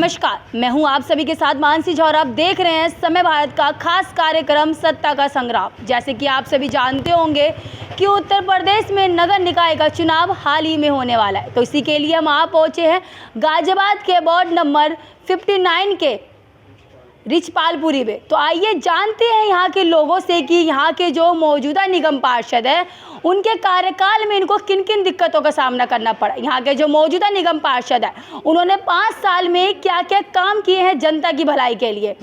नमस्कार, मैं हूं आप सभी के साथ मानसी झा और आप देख रहे हैं समय भारत का खास कार्यक्रम सत्ता का संग्राम। जैसे कि आप सभी जानते होंगे कि उत्तर प्रदेश में नगर निकाय का चुनाव हाल ही में होने वाला है, तो इसी के लिए हम आप पहुंचे हैं गाजियाबाद के वार्ड नंबर 59 के रिछपालपुरी में। तो आइए जानते हैं यहाँ के लोगों से कि यहाँ के जो मौजूदा निगम पार्षद है उनके कार्यकाल में इनको किन किन दिक्कतों का सामना करना पड़ा। यहाँ के जो मौजूदा निगम पार्षद है उन्होंने 5 साल में क्या क्या काम किए हैं जनता की भलाई के लिए।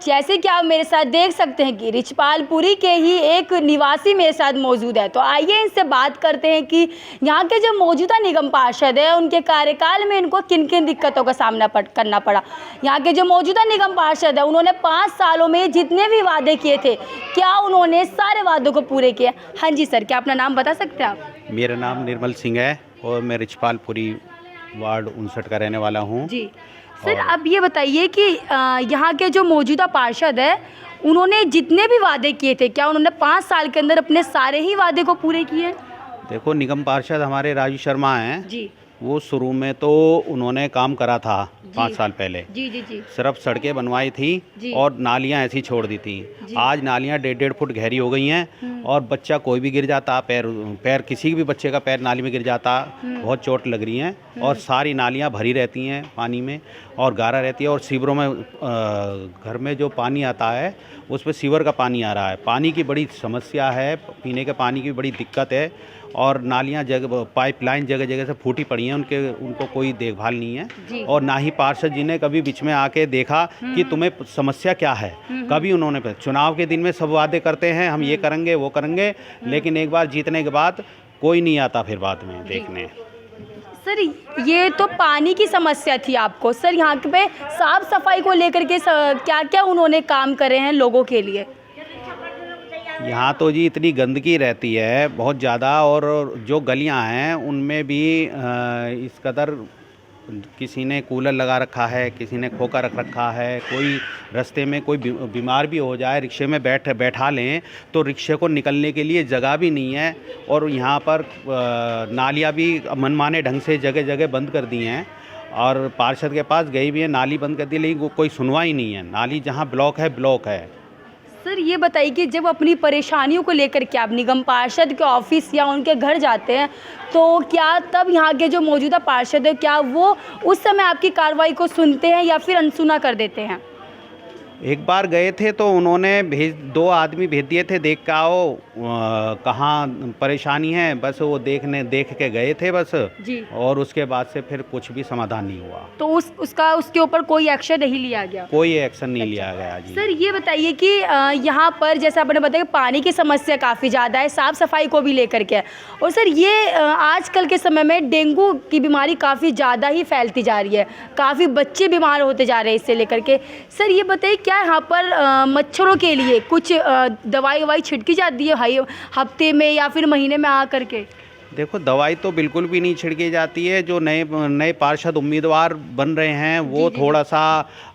जैसे कि आप मेरे साथ देख सकते हैं कि रिछपालपुरी के ही एक निवासी मेरे साथ मौजूद है, तो आइए इनसे बात करते हैं कि यहाँ के जो मौजूदा निगम पार्षद है उनके कार्यकाल में इनको किन किन दिक्कतों का सामना करना पड़ा। यहाँ के जो मौजूदा निगम पार्षद है उन्होंने 5 सालों में जितने भी वादे किए थे क्या उन्होंने सारे वादों को पूरे किया। हाँ जी सर, क्या अपना नाम बता सकते हैं आप? मेरा नाम निर्मल सिंह है और मैं रिछपालपुरी वार्ड 59 का रहने वाला हूँ जी। सर आप ये बताइए कि यहाँ के जो मौजूदा पार्षद है उन्होंने जितने भी वादे किए थे क्या उन्होंने 5 साल के अंदर अपने सारे ही वादे को पूरे किए? देखो, निगम पार्षद हमारे राजू शर्मा हैं जी। वो शुरू में तो उन्होंने काम करा था 5 साल पहले। जी जी जी। सिर्फ सड़कें बनवाई थी और नालियां ऐसी छोड़ दी थी। आज नालियां 1.5 फुट गहरी हो गई हैं और बच्चा कोई भी गिर जाता, पैर किसी भी बच्चे का पैर नाली में गिर जाता, बहुत चोट लग रही हैं। और सारी नालियां भरी रहती हैं पानी में और गारा रहती है और सीवरों में घर में जो पानी आता है उस पर सीवर का पानी आ रहा है। पानी की बड़ी समस्या है, पीने के पानी की बड़ी दिक्कत है और नालियां पाइपलाइन जगह जगह से फूटी पड़ी हैं, उनको कोई देखभाल नहीं है। और ना ही पार्षद जी ने कभी बीच में आके देखा कि तुम्हें समस्या क्या है। कभी उन्होंने चुनाव के दिन में सब वादे करते हैं, हम ये करेंगे वो करेंगे, लेकिन एक बार जीतने के बाद कोई नहीं आता फिर बाद में देखने। सर ये तो पानी की समस्या थी आपको, सर यहाँ पे साफ सफाई को लेकर के क्या क्या उन्होंने काम करे हैं लोगों के लिए? यहाँ तो जी इतनी गंदगी रहती है बहुत ज़्यादा और जो गलियाँ हैं उनमें भी इस कदर किसी ने कूलर लगा रखा है, किसी ने खोखा रख रखा है। कोई रास्ते में कोई बीमार भी हो जाए, रिक्शे में बैठा लें तो रिक्शे को निकलने के लिए जगह भी नहीं है। और यहाँ पर नालियाँ भी मनमाने ढंग से जगह जगह बंद कर दी हैं और पार्षद के पास गई भी है, नाली बंद कर दी, लेकिन कोई सुनवाई नहीं है। नाली जहाँ ब्लॉक है ब्लॉक है। सर ये बताइए कि जब अपनी परेशानियों को लेकर के आप निगम पार्षद के ऑफिस या उनके घर जाते हैं तो क्या तब यहाँ के जो मौजूदा पार्षद है क्या वो उस समय आपकी कार्रवाई को सुनते हैं या फिर अनसुना कर देते हैं? एक बार गए थे तो उन्होंने 2 आदमी भेज दिए थे, देख के आओ कहाँ परेशानी है, बस वो देख के गए थे बस जी। और उसके बाद से फिर कुछ भी समाधान नहीं हुआ। तो उसके ऊपर कोई एक्शन नहीं लिया गया? कोई एक्शन नहीं लिया गया जी। सर ये बताइए कि यहाँ पर जैसे आपने बताया कि पानी की समस्या काफ़ी ज़्यादा है, साफ़ सफाई को भी लेकर के, और सर ये आजकल के समय में डेंगू की बीमारी काफ़ी ज़्यादा ही फैलती जा रही है, काफ़ी बच्चे बीमार होते जा रहे हैं इससे लेकर के। सर ये बताइए क्या यहाँ पर मच्छरों के लिए कुछ दवाई छिड़की जाती है हफ्ते में या फिर महीने में आ करके? देखो, दवाई तो बिल्कुल भी नहीं छिड़की जाती है। जो नए पार्षद उम्मीदवार बन रहे हैं वो थोड़ा सा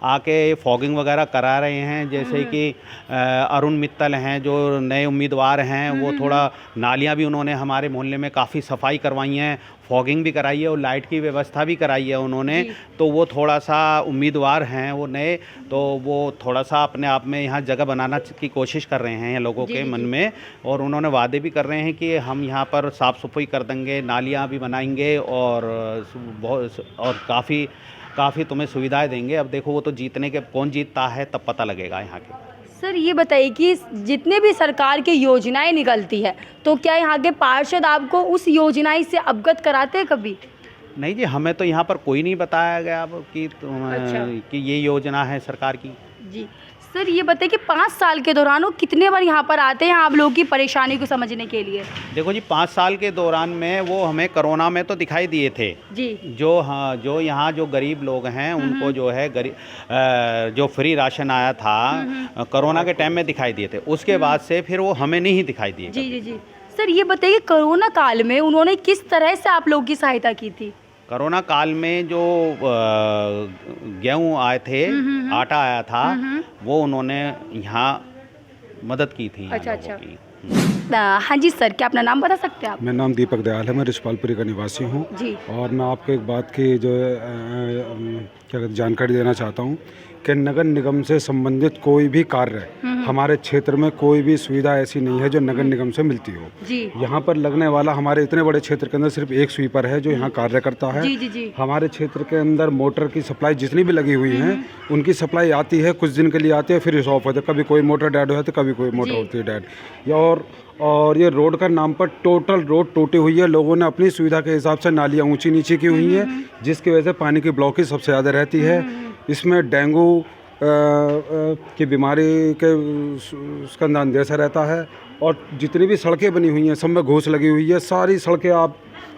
आके फॉगिंग वगैरह करा रहे हैं। जैसे कि अरुण मित्तल हैं जो नए उम्मीदवार हैं, वो थोड़ा नालियां भी उन्होंने हमारे मोहल्ले में काफ़ी सफाई करवाई हैं, फॉगिंग भी कराई है और लाइट की व्यवस्था भी कराई है उन्होंने। तो वो थोड़ा सा उम्मीदवार हैं वो नए, तो वो थोड़ा सा अपने आप में यहाँ जगह बनाना की कोशिश कर रहे हैं लोगों के मन में। और उन्होंने वादे भी कर रहे हैं कि हम यहाँ पर साफ़ सफाई कर देंगे, नालियाँ भी बनाएंगे और काफ़ी तुम्हें सुविधाएं देंगे। अब देखो वो तो जीतने के कौन जीतता है तब पता लगेगा यहाँ के। सर ये बताइए कि जितने भी सरकार की योजनाएं निकलती है तो क्या यहाँ के पार्षद आपको उस योजनाएं से अवगत कराते हैं कभी? नहीं जी, हमें तो यहाँ पर कोई नहीं बताया गया कि कि ये योजना है सरकार की जी। सर ये बताइए कि 5 साल के दौरान वो कितने बार यहाँ पर आते हैं आप लोगों की परेशानी को समझने के लिए? देखो जी, 5 साल के दौरान में वो हमें कोरोना में तो दिखाई दिए थे जी। जो यहाँ जो गरीब लोग हैं उनको जो है जो फ्री राशन आया था कोरोना के टाइम में दिखाई दिए थे। उसके बाद से फिर वो हमें नहीं दिखाई दिए। जी जी जी। सर ये बताइए कोरोना काल में उन्होंने किस तरह से आप लोगों की सहायता की थी? कोरोना काल में जो गेहूँ आए थे, आटा आया था, वो उन्होंने यहाँ मदद की थी। अच्छा। हाँ जी सर, क्या अपना नाम बता सकते हैं आप? मेरा नाम दीपक दयाल है, मैं रिछपालपुरी का निवासी हूँ। जी। और मैं आपको एक बात की जो क्या कहते जानकारी देना चाहता हूँ कि नगर निगम से संबंधित कोई भी कार्य हमारे क्षेत्र में कोई भी सुविधा ऐसी नहीं है जो नगर निगम से मिलती हो। जी। यहाँ पर लगने वाला हमारे इतने बड़े क्षेत्र के अंदर सिर्फ एक स्वीपर है जो यहाँ कार्य करता है। जी जी जी। हमारे क्षेत्र के अंदर मोटर की सप्लाई जितनी भी लगी हुई है उनकी सप्लाई आती है, कुछ दिन के लिए आती है, फिर इस ऑफ होता है। कभी कोई मोटर डेड हो जाती है, कभी कोई मोटर होती है डेड। और ये रोड का नाम पर टोटल रोड टूटी हुई है। लोगों ने अपनी सुविधा के हिसाब से नालियाँ ऊंची नीची की हुई हैं, जिसकी वजह से पानी की ब्लॉकेज सबसे ज़्यादा रहती है। इसमें डेंगू की बीमारी के उसका अंदेशा रहता है। और जितनी भी सड़कें बनी हुई हैं सब में घूस लगी हुई है। सारी सड़कें आप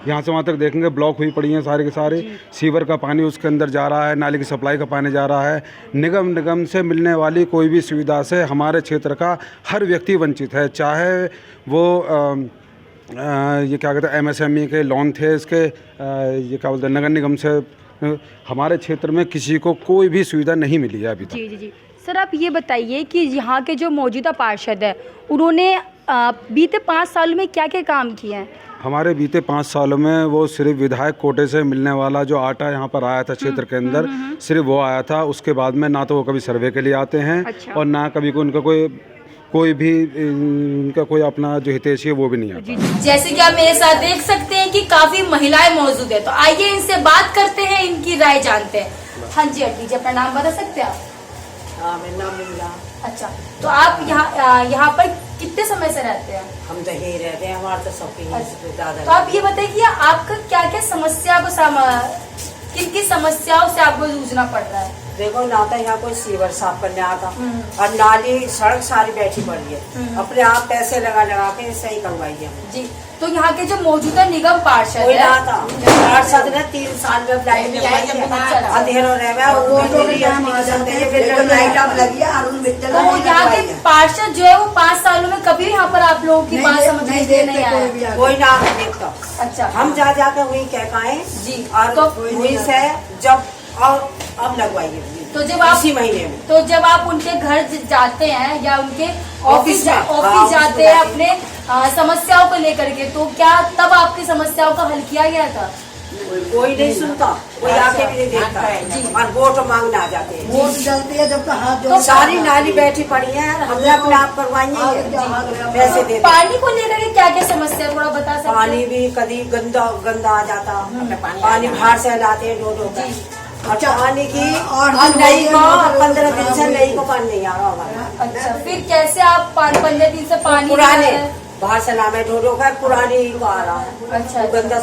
यहाँ से वहाँ तक देखेंगे ब्लॉक हुई पड़ी हैं सारे के सारे। सीवर का पानी उसके अंदर जा रहा है, नाली की सप्लाई का पानी जा रहा है। निगम से मिलने वाली कोई भी सुविधा से हमारे क्षेत्र का हर व्यक्ति वंचित है, चाहे वो ये क्या कहते हैं MSME के लोन थे इसके, ये क्या बोलते हैं नगर निगम से हमारे क्षेत्र में किसी को कोई भी सुविधा नहीं मिली है अभी तक। जी जी जी। सर आप ये बताइए कि यहाँ के जो मौजूदा पार्षद है उन्होंने बीते 5 सालों में क्या क्या काम किए हैं? हमारे बीते 5 सालों में वो सिर्फ विधायक कोटे से मिलने वाला जो आटा यहाँ पर आया था क्षेत्र के अंदर, सिर्फ वो आया था। उसके बाद में ना तो वो कभी सर्वे के लिए आते हैं। अच्छा। और ना कभी उनका कोई भी उनका कोई अपना जो हितैषी है वो भी नहीं आता। जैसे कि आप मेरे साथ देख सकते हैं कि काफी महिलाएं मौजूद है, तो आइए इनसे बात करते हैं, इनकी राय जानते हैं। हाँ जी आंटी जी, अपना नाम बता सकते हैं आप? हाँ, मेरा नाम मिला। अच्छा, तो आप यहाँ पर कितने समय से रहते हैं? हम तो यही रहते हैं, हमारे तो सबके तो आप ये बताइए कि आपका क्या क्या समस्या को किन किन समस्याओं से आपको जूझना पड़ रहा है? देखो ना तो यहाँ कोई सीवर साफ करने आता और नाली सड़क सारी बैठी पड़ी है, अपने आप पैसे लगा के सही करवाई है जी। तो यहाँ के जो मौजूदा निगम पार्षद कोई ना था, पार्षद ने 3 साल में अंधेरों तो यहाँ के पार्षद जो है वो 5 सालों में कभी यहाँ पर आप लोगों की बात समझने नहीं आया? कोई ना देखता। अच्छा, हम जा वही कह पाए जी। और तो वही से जब और अब लगवाइए तो जब आप इसी महीने में, तो जब आप उनके घर जाते हैं या उनके ऑफिस हाँ, जाते हैं अपने समस्याओं को लेकर के, तो क्या तब आपकी समस्याओं का हल किया गया था? कोई नहीं सुनता, कोई आके भी नहीं देखता है और वोट मांगने आ जाते हैं। वोट चलती है जब तक हाथ तो सारी नाली बैठी पड़ी है, हमने अपने आप करवाई है, पैसे देते। पानी को लेकर के क्या क्या समस्या थोड़ा बता सकते हैं? पानी भी कभी गंदा आ जाता, पानी बाहर से लाते हैं दो और पानी की और नई को 15 दिन से नई को पानी नहीं आ रहा हमारा। अच्छा, फिर कैसे आप 15 दिन से पानी पुराने बाहर से लामे ढोडो का पुरानी को आ रहा है। अच्छा, गंदा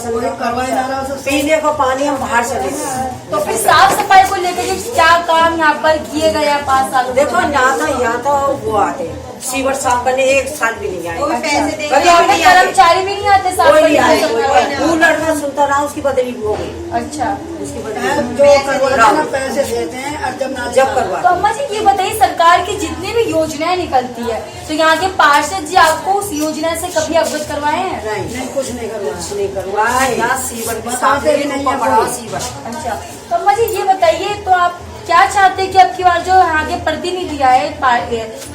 पीने को पानी हम बाहर से लेते हैं। तो फिर साफ सफाई को लेकर के क्या काम यहाँ पर किए गए 5 साल? देखो यहाँ तो वो आते सीवर साफ करने 1 साल भी नहीं आए, कर्मचारी भी नहीं आते साफ करने? वो लड़का सुनता रहा, उसकी बदली हो गई। अच्छा, उसकी बदली पैसे देते हैं और जब करवा। तो अम्मा जी ये बताइए, सरकार की जितनी भी योजनाएं निकलती है तो यहाँ के पार्षद जी आपको उस योजना से कभी अवगत करवाए हैं? नहीं, कुछ नहीं करवाया। यहाँ सीवर की साफसफाई नहीं पड़ा सीवर। अच्छा, तो अम्मा जी ये बताइए, तो आप क्या चाहते हैं कि अब की बार जो यहाँ के प्रतिनिधि आए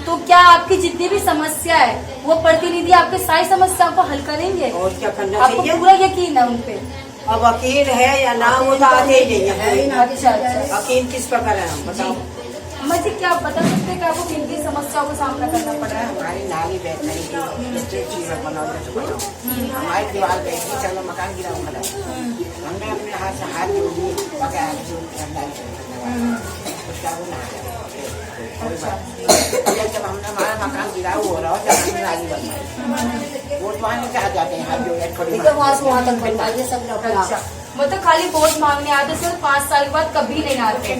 तो क्या आपकी जितनी भी समस्या है वो प्रतिनिधि आपके सारी समस्याओं को हल करेंगे? और क्या करना आपको चाहिए? पूरा यकीन है उन पे? अब यकीन है या ना वो तो आते ही नहीं है। अच्छा अच्छा, यकीन किस पर करें हम बताओ? अम्मा जी क्या आप बता सकते हैं कि आपको किन किन समस्याओं का सामना करना पड़ रहा है? हमारी नाली बैठ रही थी, हमारी दीवार बैठी, चलो मकान गिरा हमने अपने हाथ से हाथ जोड़ दिए, उसका वो ना जब हमने हमारा मकान गिरा हो रहा हो जब हमने नाली बनवाई, वोट मांगने क्या जाते हैं हाथ जोड़े खड़ी। अच्छा, मतलब खाली वोट मांगने आते, सिर्फ 5 साल के बाद कभी नहीं आते? कोई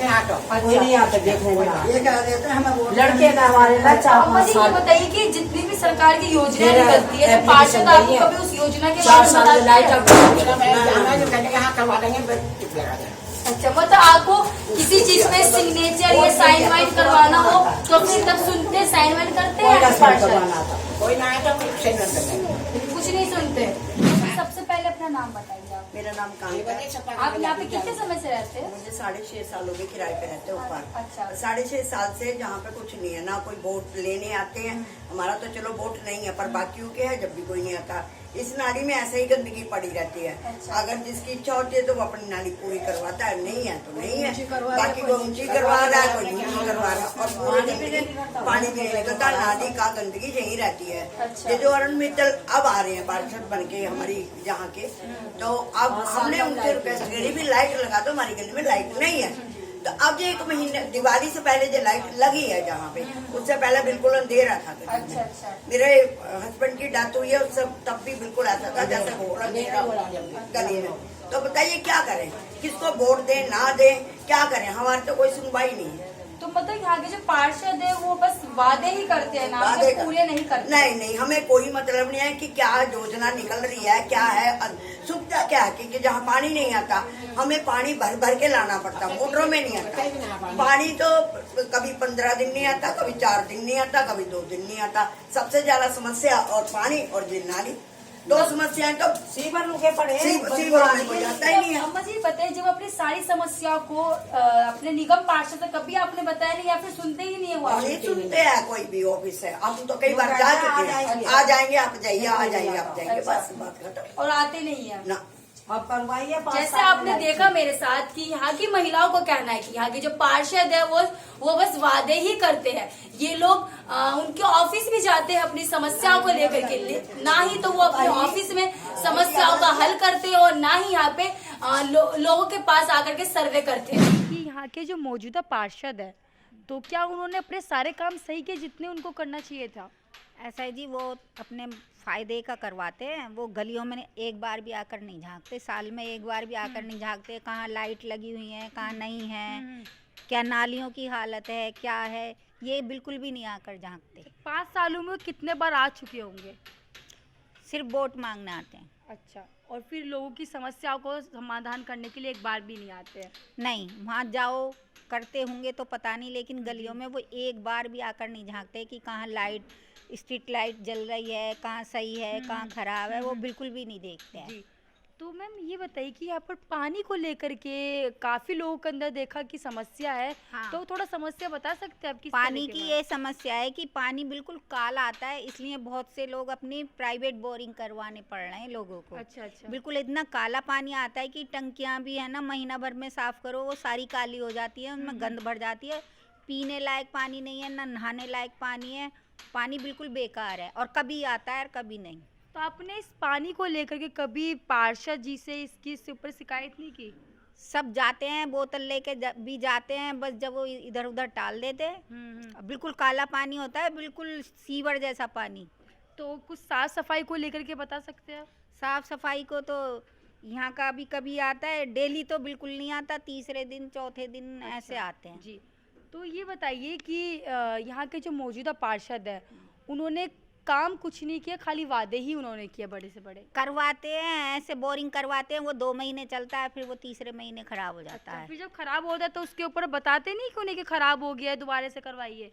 नहीं आता देखने में। ये कह देते हैं हमें वोट लड़के ना हमारे ना 4-5 ये साल बताइए कि जितनी भी सरकार की योजना निकलती है तो पार्षद आपको कभी उस योजना के 4 साल में लाइट अब जो कहने के हाँ करवा देंगे। अच्छा, मतलब आपको किसी चीज में सिग्नेचर या साइन वाइन करवाना हो तो फिर तब सुनते साइन वाइन करते हैं पार्षद? कोई ना आए तो कुछ नहीं कुछ नहीं सुनते। सबसे पहले अपना अपना नाम बताइए आप। मेरा नाम कांता है। आप यहाँ पे कितने समय से रहते हैं? मुझे 6.5 साल हो गए किराए पे रहते हैं ऊपर। अच्छा। 6.5 साल से जहाँ पे कुछ नहीं है, ना कोई वोट लेने आते हैं। हमारा तो चलो वोट नहीं है, पर बाकियों के है, जब भी कोई नहीं आता। इस नाली में ऐसे ही गंदगी पड़ी रहती है। अच्छा। अगर जिसकी इच्छा होती है तो वो अपनी नाली पूरी करवाता है, नहीं है तो नहीं है। बाकी कोई ऊंची करवा रहा है, कोई नीची करवा रहा है, और पूरी गंदगी पानी भी नहीं निकलता। नाली का गंदगी यही रहती है। अच्छा। ये जो अरुण मित्तल अब आ रहे हैं पार्षद बन के हमारी यहाँ के, तो अब हमने उनसे रिक्वेस्ट करी भी लाइट लगा दो, हमारी गली में लाइट नहीं है। तो अब ये 1 महीने दिवाली से पहले जो लाइट लगी है जहाँ पे, उससे पहले बिल्कुल अंधेरा था गली में। अच्छा अच्छा। मेरे हस्बैंड की डेथ हुई है, उससे तब भी बिल्कुल ऐसा था जैसे घोड़ा अंधेरा गली में। तो बताइए क्या करें, किसको वोट दें ना दें, क्या करें, हमारी तो कोई सुनवाई नहीं है। तो मतलब यहाँ के जो पार्षद है वो बस वादे ही करते हैं ना, वादे पूरे नहीं करते? नहीं, हमें कोई मतलब नहीं है कि क्या योजना निकल रही है, क्या है सुविधा क्या है। क्योंकि जहाँ पानी नहीं आता, हमें पानी भर भर के लाना पड़ता, मोटरों में नहीं आता पानी। तो कभी 15 दिन नहीं आता, कभी 4 दिन नहीं आता, कभी 2 दिन नहीं आता। सबसे ज्यादा समस्या और पानी और ये नाली, 2 समस्याएं। तो सीवर रुके पड़े, सीवर में कोई आता ही नहीं है। अम्मा जी बताइए, जब अपनी सारी समस्या को अपने निगम पार्षद तक कभी आपने बताया नहीं या फिर सुनते ही नहीं है वो? नहीं सुनते हैं कोई भी ऑफिस है। हम तो कई बार जा चुके हैं, आ जाएंगे आप जाइए, आ जाइए आप जाइए, बस बात खत्म। और आते नहीं है ना अब करवाइए। जैसे आपने देखा मेरे साथ कि यहाँ की महिलाओं को कहना है कि यहाँ के जो पार्षद है वो बस वादे ही करते हैं। ये लोग उनके ऑफिस भी जाते हैं अपनी समस्याओं को लेकर के, ना ही तो वो अपने ऑफिस में समस्याओं का हल करते हैं और ना ही यहाँ पे लोगों के पास आकर के सर्वे करते हैं। कि यहाँ के जो मौजूदा पार्षद है, तो क्या उन्होंने अपने सारे काम सही किए जितने उनको करना चाहिए था? ऐसा है जी, वो अपने फायदे का करवाते हैं। वो गलियों में एक बार भी आकर नहीं झांकते, साल में एक बार भी आकर नहीं झांकते, कहाँ लाइट लगी हुई है, कहाँ नहीं है, क्या नालियों की हालत है, क्या है, ये बिल्कुल भी नहीं आकर झांकते। 5 सालों में कितने बार आ चुके होंगे? सिर्फ वोट मांगने आते हैं। अच्छा, और फिर लोगों की समस्याओं को समाधान करने के लिए एक बार भी नहीं आते हैं? नहीं, वहाँ जाओ करते होंगे तो पता नहीं, लेकिन गलियों में वो एक बार भी आकर नहीं झांकते कि कहाँ लाइट, स्ट्रीट लाइट जल रही है, कहाँ सही है, कहाँ खराब है, वो बिल्कुल भी नहीं देखते हैं। जी। तो मैम ये बताइए कि यहाँ पर पानी को लेकर के काफी लोगों के अंदर देखा कि समस्या है। हाँ। तो थोड़ा समस्या बता सकते हैं आप? किस पानी तरह की के ये समस्या है कि पानी बिल्कुल काला आता है, इसलिए बहुत से लोग अपनी प्राइवेट बोरिंग करवाने पड़ रहे हैं लोगों को। अच्छा अच्छा। बिल्कुल इतना काला पानी आता है कि टंकियां भी है ना, महीना भर में साफ करो वो सारी काली हो जाती है, उनमें गंद भर जाती है। पीने लायक पानी नहीं है, ना नहाने लायक पानी है। पानी बिल्कुल बेकार है, और कभी आता है और कभी नहीं। तो आपने इस पानी को लेकर के कभी पार्षद जी से इसके ऊपर शिकायत नहीं की? सब जाते हैं, बोतल लेके भी जाते हैं, बस जब वो इधर उधर टाल देते हैं। बिल्कुल काला पानी होता है, बिल्कुल सीवर जैसा पानी। तो कुछ साफ सफाई को लेकर के बता सकते हैं आप? साफ सफाई को तो यहाँ का भी कभी आता है, डेली तो बिल्कुल नहीं आता, तीसरे दिन चौथे दिन ऐसे आते हैं। जी। तो ये बताइए कि यहाँ के जो मौजूदा पार्षद है, उन्होंने काम कुछ नहीं किया, खाली वादे ही उन्होंने किए बड़े से बड़े? करवाते हैं, ऐसे बोरिंग करवाते हैं, वो 2 महीने चलता है, फिर वो तीसरे महीने खराब हो जाता है। फिर जब खराब होता है तो उसके ऊपर बताते नहीं कि उन्हें कि खराब हो गया है, दोबारा से करवाइए?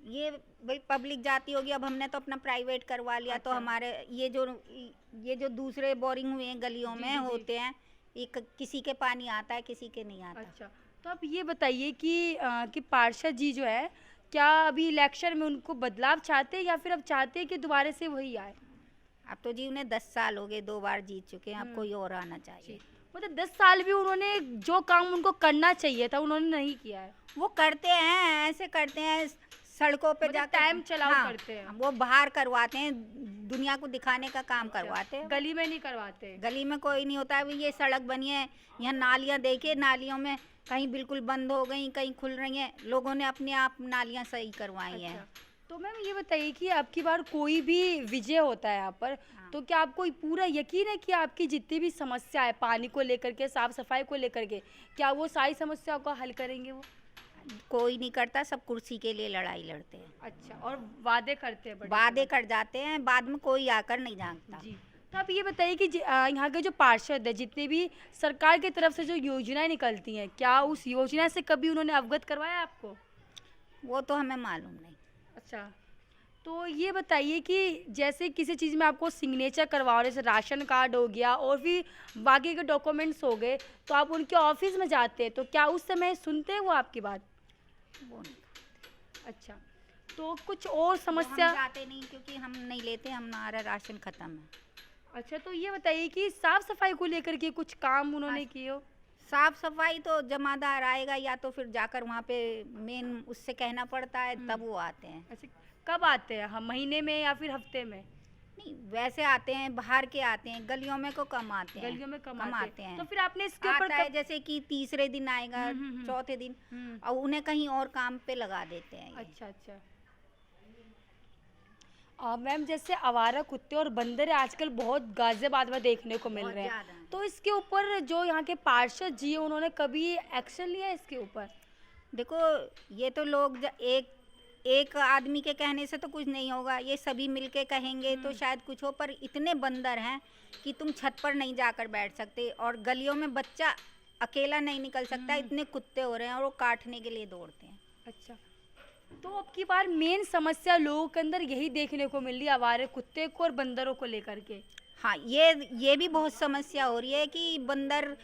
ये भाई पब्लिक जाती होगी, अब हमने तो अपना प्राइवेट करवा लिया। तो हमारे ये जो दूसरे बोरिंग हुए हैं गलियों में होते हैं, ये किसी के पानी आता है, किसी के नहीं आता। अच्छा, तो आप ये बताइए कि पार्षद जी जो है, क्या अभी इलेक्शन में उनको बदलाव चाहते हैं या फिर अब चाहते हैं कि दोबारा से वही आए? अब तो जी उन्हें 10 साल हो गए, 2 बार जीत चुके हैं, अब कोई और आना चाहिए। मतलब 10 साल भी उन्होंने जो काम उनको करना चाहिए था उन्होंने नहीं किया है? वो करते हैं, ऐसे करते हैं, सड़कों पे मतलब जाकर टाइम चलाओ करते हैं। वो बाहर करवाते हैं, दुनिया को दिखाने का काम करवाते हैं। गली में नहीं करवाते? गली में कोई नहीं होता है। ये सड़क बनी है, यहाँ नालियाँ देखिए, नालियों में कहीं बिल्कुल बंद हो गई, कहीं खुल रही हैं, लोगों ने अपने आप नालियाँ सही करवाई हैं। तो मैम ये बताइए कि आपकी बार कोई भी विजय होता है यहाँ पर, तो क्या आपको पूरा यकीन है कि आपकी जितनी भी समस्या है पानी को लेकर के, साफ सफाई को लेकर के, क्या वो सारी समस्याओं का हल करेंगे? वो कोई नहीं करता, सब कुर्सी के लिए लड़ाई लड़ते हैं। अच्छा, और वादे करते हैं? वादे कर जाते हैं, बाद में कोई आकर नहीं झांकता। जी। तो आप ये बताइए कि यहाँ के जो पार्षद है, जितने भी सरकार की तरफ से जो योजनाएं निकलती हैं, क्या उस योजना से कभी उन्होंने अवगत करवाया आपको? वो तो हमें मालूम नहीं। अच्छा, तो ये बताइए कि जैसे किसी चीज़ में आपको सिग्नेचर करवाओ, जैसे राशन कार्ड हो गया और फिर बाकी के डॉक्यूमेंट्स हो गए, तो आप उनके ऑफिस में जाते हैं, तो क्या उस समय सुनते हैं वो आपकी बात? वो नहीं अच्छा, तो कुछ और समस्या? हम जाते नहीं क्योंकि हम नहीं लेते, हमारा राशन खत्म है। अच्छा, तो ये बताइए कि साफ सफाई को लेकर के कुछ काम उन्होंने किए हो? साफ सफाई तो जमादार आएगा या तो फिर जाकर वहाँ पे मेन उससे कहना पड़ता है, तब वो आते हैं। अच्छा, कब आते हैं? हम महीने में या फिर हफ्ते में? नहीं, वैसे आते हैं, बाहर के आते हैं, गलियों में को कम आते हैं। गलियों में कम कम आते आते हैं। तो फिर आपने इसके ऊपर आता है जैसे कि तीसरे दिन आएगा, चौथे दिन, और उन्हें कहीं और काम पे लगा देते हैं ये। अच्छा अच्छा। मैम, जैसे आवारा कुत्ते और बंदर आजकल बहुत गाजियाबाद में देखने को मिल बहुत रहे हैं, ज़्यादा हैं। तो इसके ऊपर जो यहाँ के पार्षद जी हैं, उन्होंने कभी एक्शन लिया है इसके ऊपर? देखो, ये तो लोग एक आदमी के कहने से तो कुछ नहीं होगा, ये सभी मिलके कहेंगे तो शायद कुछ हो, पर इतने बंदर हैं कि तुम छत पर नहीं जाकर बैठ सकते और गलियों में बच्चा अकेला नहीं निकल सकता, इतने कुत्ते हो रहे हैं और वो काटने के लिए दौड़ते हैं। अच्छा, तो अब की बार मेन समस्या लोगों के अंदर यही देखने को मिल रही है, आवारे कुत्ते को और बंदरों को लेकर के। हाँ, ये भी बहुत समस्या हो रही है कि बंदर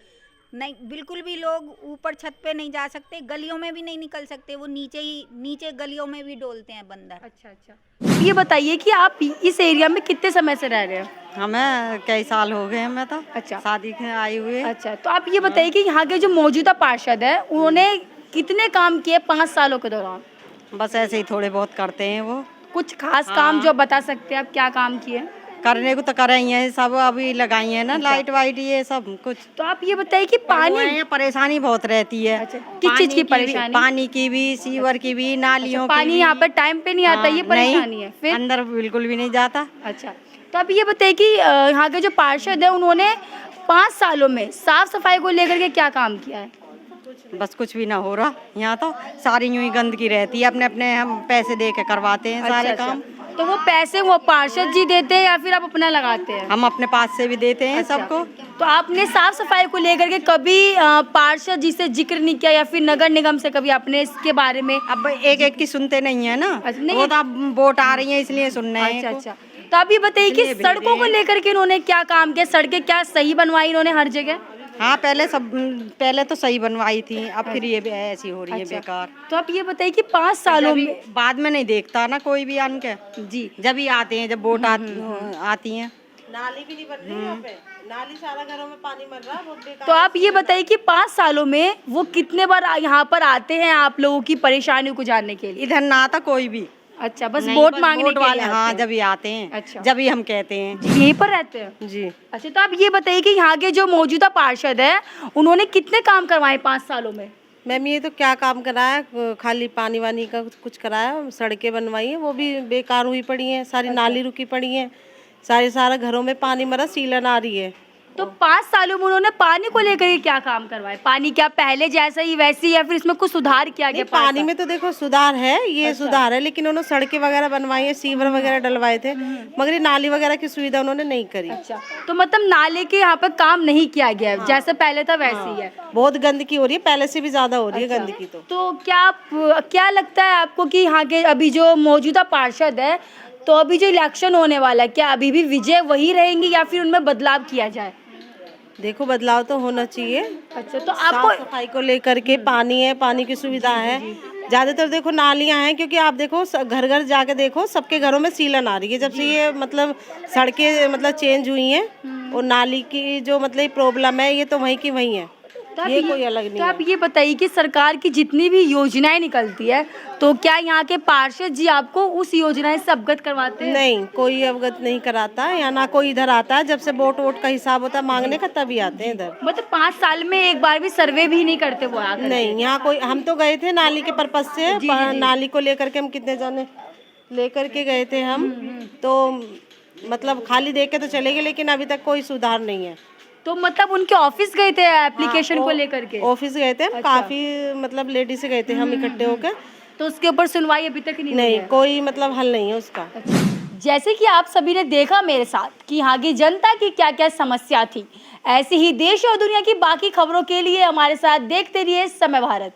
नहीं, बिल्कुल भी लोग ऊपर छत पे नहीं जा सकते, गलियों में भी नहीं निकल सकते, वो नीचे गलियों में भी डोलते हैं बंदर। अच्छा अच्छा। ये बताइए कि आप इस एरिया में कितने समय से रह रहे हैं? हमें कई साल हो गए, मैं तो अच्छा, शादी के आए हुए। अच्छा, तो आप ये बताइए कि यहाँ के जो मौजूदा पार्षद है, उन्होंने कितने काम किए 5 सालों के दौरान? बस ऐसे ही थोड़े बहुत करते हैं वो। कुछ खास काम जो बता सकते हैं आप, क्या काम किए? करने को तो कर रही हैं सब, अभी लगाई है ना लाइट वाइट ये सब कुछ। तो आप ये बताइए कि पानी परेशानी बहुत रहती है। अच्छा, किस चीज की परेशानी? पानी की भी, सीवर की भी, नालियों की पानी भी। यहाँ पर टाइम पे नहीं आता, ये परेशानी है। फिर अंदर बिल्कुल भी नहीं जाता। अच्छा, तो आप ये बताइए कि यहाँ के जो पार्षद है, उन्होंने 5 सालों में साफ सफाई को लेकर के क्या काम किया है? बस कुछ भी ना हो रहा, यहाँ तो सारी यूं ही गंदगी रहती है, अपने अपने हम पैसे दे के करवाते हैं सारे काम। तो वो पैसे वो पार्षद जी देते हैं या फिर आप अपना लगाते हैं? हम अपने पास से भी देते हैं सबको। तो आपने साफ सफाई को लेकर के कभी पार्षद जी से जिक्र नहीं किया या फिर नगर निगम से कभी आपने इसके बारे में? अब एक की सुनते नहीं है ना, नहीं, वो तो अब वोट आ रही है इसलिए सुन रहे हैं। अच्छा, तो आप ये बताइए कि सड़कों को लेकर के इन्होंने क्या काम किया? सड़कें क्या सही बनवाई इन्होंने हर जगह? हाँ, पहले तो सही बनवाई थी, अब फिर ये ऐसी हो रही है बेकार। तो आप ये बताइए कि 5 सालों में बाद में नहीं देखता ना कोई भी आन के जी, जब ही आते हैं, जब वोट आती हैं। नाली भी नहीं बन रही यहाँ पे, नाली सारा घरों में पानी मर रहा है, बहुत बेकार। तो आप ये बताइए कि 5 सालों में वो कितने बार यहाँ पर आते हैं आप लोगों की परेशानियों को जानने के लिए? इधर ना आता कोई भी। अच्छा, बस वोट मांगने के लिए? हाँ, जब ही आते हैं। अच्छा, जब ही हम कहते हैं। यहीं पर रहते हैं जी। अच्छा, तो आप ये बताइए कि यहाँ के जो मौजूदा पार्षद है, उन्होंने कितने काम करवाए 5 सालों में? मैम, ये तो क्या काम कराया, खाली पानी वानी का कुछ कराया, सड़कें बनवाई हैं, वो भी बेकार हुई पड़ी हैं, सारी नाली रुकी पड़ी हैं, सारे घरों में पानी मरा, सीलन आ रही है। तो 5 सालों में उन्होंने पानी को लेकर क्या काम करवाए? पानी क्या पहले जैसा ही वैसी या फिर इसमें कुछ सुधार किया गया? पानी में तो देखो सुधार है, ये सुधार है, लेकिन उन्होंने सड़कें वगैरह बनवाई है, सीवर वगैरह डलवाए थे, मगर ये नाली वगैरह की सुविधा उन्होंने नहीं करी। अच्छा, तो मतलब नाले के यहाँ पर काम नहीं किया गया है, जैसे पहले था वैसे ही है? बहुत गंदगी हो रही है, पहले से भी ज्यादा हो रही है गंदगी। तो क्या लगता है आपको कि यहाँ के अभी जो मौजूदा पार्षद है, तो अभी जो इलेक्शन होने वाला है, क्या अभी भी विजय वही रहेंगी या फिर उनमें बदलाव किया जाए? देखो, बदलाव तो होना चाहिए। अच्छा, तो आपको साफ सफाई को लेकर के पानी है, पानी की सुविधा है, ज्यादातर देखो नालियां हैं, क्योंकि आप देखो घर घर जाके देखो, सबके घरों में सीलन आ रही है जब से ये मतलब सड़कें मतलब चेंज हुई हैं, और नाली की जो मतलब प्रॉब्लम है, ये तो वहीं की वहीं है, ये कोई अलग नहीं तो है। आप ये बताइए कि सरकार की जितनी भी योजनाएं निकलती है, तो क्या यहाँ के पार्षद जी आपको उस योजनाएं से अवगत करवाते हैं? नहीं, कोई अवगत नहीं कराता है, या ना कोई इधर आता है, जब से वोट का हिसाब होता है मांगने का, तभी आते हैं इधर। मतलब 5 साल में एक बार भी सर्वे भी नहीं करते वो आकर? नहीं, यहाँ कोई, हम तो गए थे नाली के पर्पज से, नाली को लेकर के हम कितने जाने लेकर के गए थे हम, तो मतलब खाली देख के तो चले गए, लेकिन अभी तक कोई सुधार नहीं है। तो मतलब उनके ऑफिस गए थे एप्लीकेशन को लेकर के? ऑफिस गए थे, काफी मतलब लेडीज गए थे हम इकट्ठे होकर, तो उसके ऊपर सुनवाई अभी तक नहीं? कोई मतलब हल नहीं है उसका। जैसे कि आप सभी ने देखा मेरे साथ कि यहाँ की जनता की क्या क्या समस्या थी, ऐसी ही देश और दुनिया की बाकी खबरों के लिए हमारे साथ देखते रहिए समय भारत।